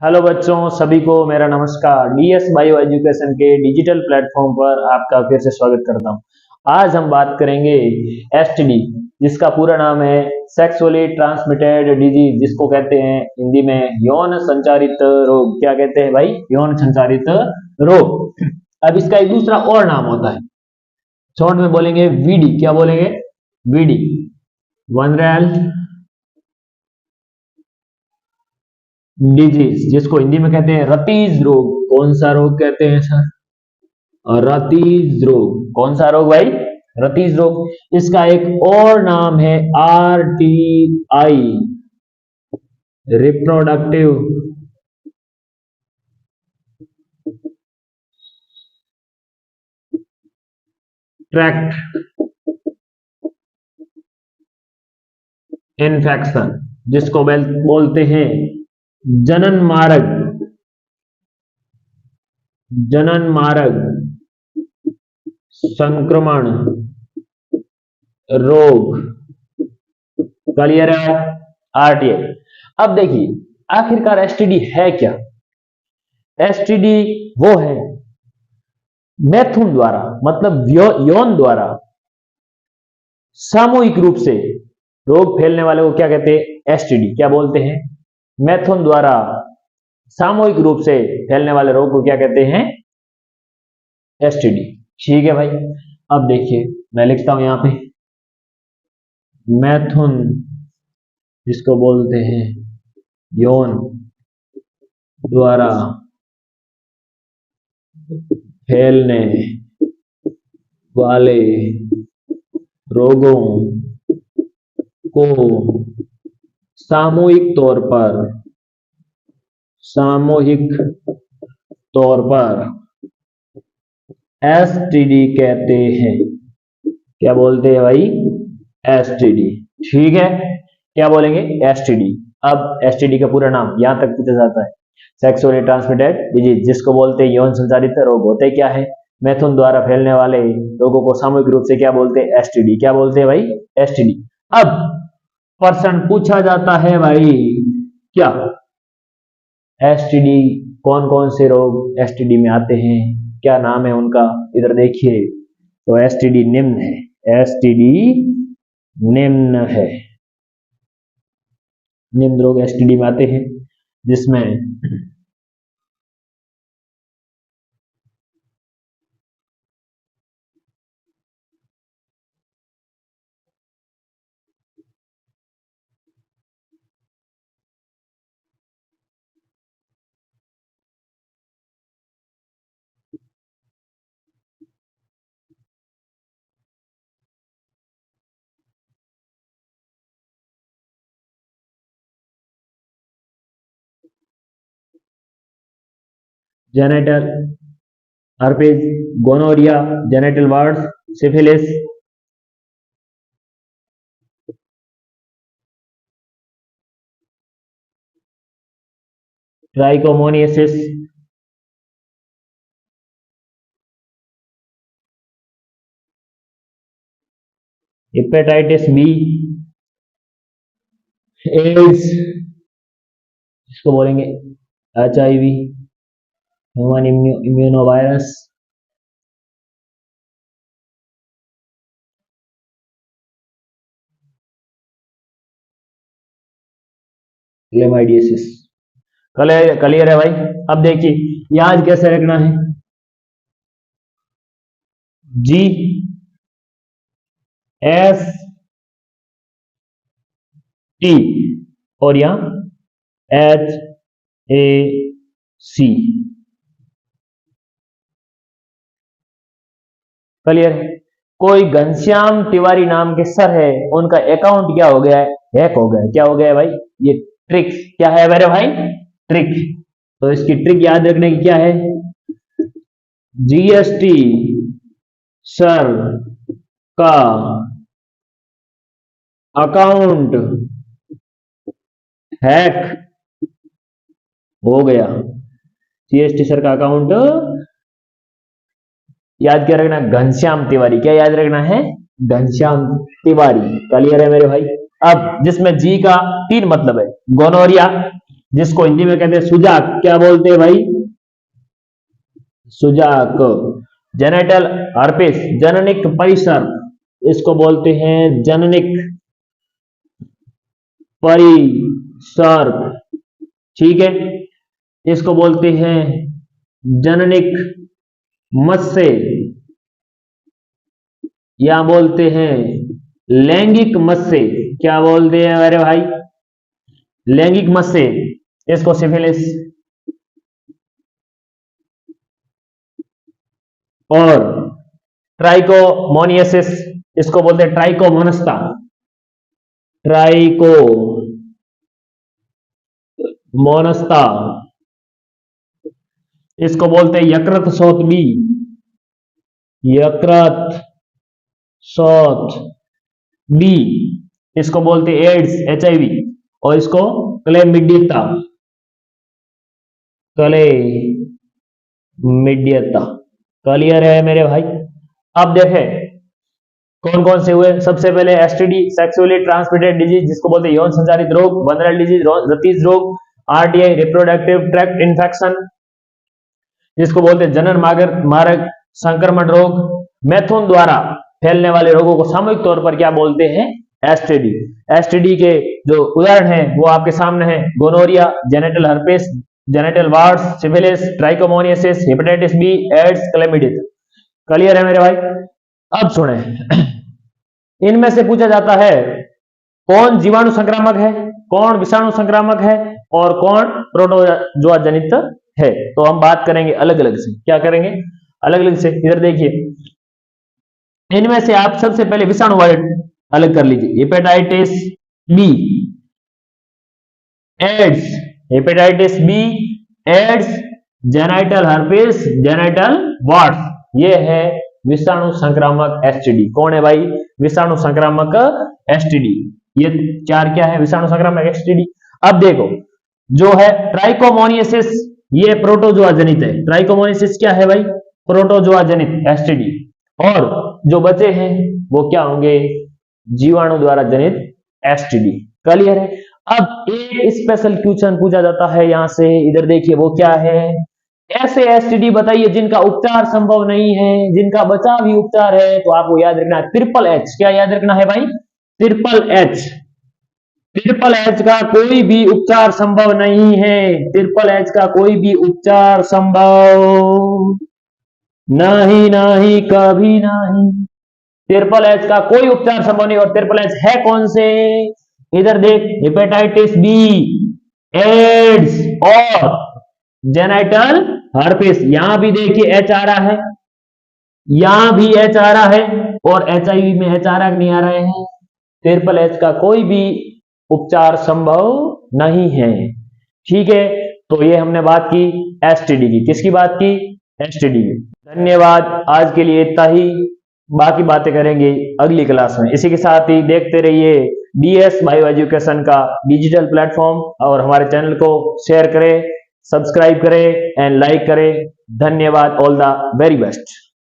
Hello बच्चों, सभी को मेरा नमस्कार। डीएस बायो एजुकेशन के डिजिटल प्लेटफॉर्म पर आपका फिर से स्वागत करता हूं। आज हम बात करेंगे एसटीडी, जिसका पूरा नाम है सेक्सुअली ट्रांसमिटेड डिजीज, जिसको कहते हैं हिंदी में यौन संचारित रोग। क्या कहते हैं भाई? यौन संचारित रोग। अब इसका एक दूसरा और नाम होता है, शॉर्ट में बोलेंगे वीडी। क्या बोलेंगे? वीडी, वनरेल डिजीज, जिसको हिंदी में कहते हैं रतीज रोग। कौन सा रोग कहते हैं सर? रतीज रोग। कौन सा रोग भाई? रतीज रोग। इसका एक और नाम है आरटीआई, रिप्रोडक्टिव ट्रैक्ट इन्फेक्शन, जिसको बोलते हैं जनन मार्ग, जनन मार्ग संक्रमण रोग। क्लियर है? आरटीआई। अब देखिए, आखिरकार एसटीडी है क्या? एसटीडी वो है मैथुन द्वारा, मतलब यौन द्वारा सामूहिक रूप से रोग फैलने वाले को क्या कहते हैं? एसटीडी। क्या बोलते हैं? मैथुन द्वारा सामूहिक रूप से फैलने वाले रोग को क्या कहते हैं? एसटीडी। ठीक है भाई। अब देखिए, मैं लिखता हूं यहां पे मैथुन, जिसको बोलते हैं यौन द्वारा फैलने वाले रोगों को सामूहिक तौर पर एसटीडी कहते हैं। क्या बोलते हैं भाई? एसटीडी। ठीक है, क्या बोलेंगे? एसटीडी। अब एसटीडी का पूरा नाम यहां तक पूछा जाता है, सेक्सुअली ट्रांसमिटेड डिजीज, जिसको बोलते हैं यौन संचारित रोग। होते क्या है? मैथुन द्वारा फैलने वाले रोगों को सामूहिक रूप से क्या बोलते हैं? एसटीडी। क्या बोलते हैं भाई? एसटीडी। अब प्रश्न पूछा जाता है भाई, क्या एसटीडी, कौन कौन से रोग एसटीडी में आते हैं, क्या नाम है उनका? इधर देखिए, तो एसटीडी निम्न है, एसटीडी निम्न है, निम्न रोग एसटीडी में आते हैं, जिसमें genital herpes, gonorrhoea, genital warts, syphilis, trichomoniasis, hepatitis B, AIDS, जिसको बोलेंगे HIV, human immunovirus, chlamydiasis. Clear है भाई? अब देखिए, याद कैसे रखना है? जी एस टी और यहां एच ए सी। क्लियर है? कोई घनश्याम तिवारी नाम के सर है, उनका अकाउंट क्या हो गया है? हैक हो गया है। क्या हो गया है भाई? ये ट्रिक। क्या है मेरे भाई? ट्रिक। तो इसकी ट्रिक याद रखने की क्या है? जीएसटी सर का अकाउंट हैक हो गया। जीएसटी सर का अकाउंट याद क्या रखना? घनश्याम तिवारी। क्या याद रखना है? घनश्याम तिवारी। क्लियर है मेरे भाई? अब जिसमें जी का 3 मतलब है, गोनोरिया, जिसको हिंदी में कहते हैं सुजाक। क्या बोलते हैं भाई? सुजाक। जेनेटल हर्पिस, जननिक परिसर, इसको बोलते हैं जननिक परिसर। ठीक है, इसको बोलते हैं जननिक मत्स्य, या बोलते हैं लैंगिक मत्स्य। क्या बोलते हैं अरे भाई? लैंगिक मत्स्य। इसको सिफिलिस और ट्राइकोमोनियसिस, इसको बोलते हैं ट्राइकोमोनस्ता। ट्राइकोमोनस्ता, इसको बोलते हैं यकृत शोथ बी। यकृत शोथ बी, इसको बोलते हैं एड्स, HIV, और इसको क्लेमिडियता। क्लेमिडियता। क्लियर है मेरे भाई? अब देखें कौन कौन से हुए। सबसे पहले STD, सेक्सुअली ट्रांसमिटेड डिजीज, जिसको बोलते हैं यौन संचारित रोग, वनरल डिजीज, रतीज रोग, RTI, रिप्रोडक्टिव ट्रैक्ट इन्फेक्शन, जिसको बोलते हैं जनन मार्ग संक्रमण रोग, मैथुन द्वारा फैलने वाले रोगों को सामूहिक तौर पर क्या बोलते हैं? STD। STD के जो उदाहरण हैं वो आपके सामने हैं। Gonorrhoea, genital herpes, genital warts, syphilis, trichomoniasis, hepatitis B, AIDS, chlamydia. Clear है मेरे भाई? अब सुने, इनमें से पूछा जाता है कौन जीवाणु संक्रामक है, कौन विषाणु संक्रामक है, और कौन प्रोटोजोआ जनित है। तो हम बात करेंगे अलग अलग से। क्या करेंगे? अलग अलग से। इधर देखिए, इनमें से आप सबसे पहले विषाणु वाले अलग कर लीजिए। Hepatitis B, AIDS, hepatitis B, AIDS, genital herpes, genital warts, ये है विषाणु संक्रामक STD। कौन है भाई? विषाणु संक्रामक STD। ये चार क्या है? विषाणु संक्रामक STD। अब देखो, जो है ट्राइकोमोनियसिस, ये प्रोटोजोआ जनित है। ट्राइकोमोनियसिस क्या है भाई? प्रोटोजोआ जनित STD। और जो बचे हैं वो क्या होंगे? जीवाणु द्वारा जनित STD। क्लियर है? अब एक स्पेशल क्वेश्चन पूछा जाता है यहां से, इधर देखिए, वो क्या है? ऐसे STD बताइए जिनका उपचार संभव नहीं है, जिनका बचाव ही उपचार है। तो आपको याद रखना है ट्रिपल H। क्या याद रखना है भाई? Triple H। ट्रिपल H का कोई भी उपचार संभव नहीं है। ट्रिपल H का कोई भी उपचार संभव नहीं, नहीं, कभी नहीं। ट्रिपल H का कोई उपचार संभव नहीं। और ट्रिपल H है कौन से? इधर देख, हेपेटाइटिस बी, एड्स और जेनाइटल हर्पिस। यहां भी देखिए H आ रहा है, यहां भी H आ रहा है, और HIV में H आ रहा नहीं आ रहे हैं। ट्रिपल H का कोई भी उपचार संभव नहीं है। ठीक है, तो ये हमने बात की STD की। किसकी बात की? STD की। धन्यवाद, आज के लिए इतना ही। बाकी बातें करेंगे अगली क्लास में। इसी के साथ ही देखते रहिए DS बायो एजुकेशन का डिजिटल प्लेटफॉर्म, और हमारे चैनल को शेयर करें, सब्सक्राइब करें एंड लाइक करें। धन्यवाद, ऑल द वेरी बेस्ट।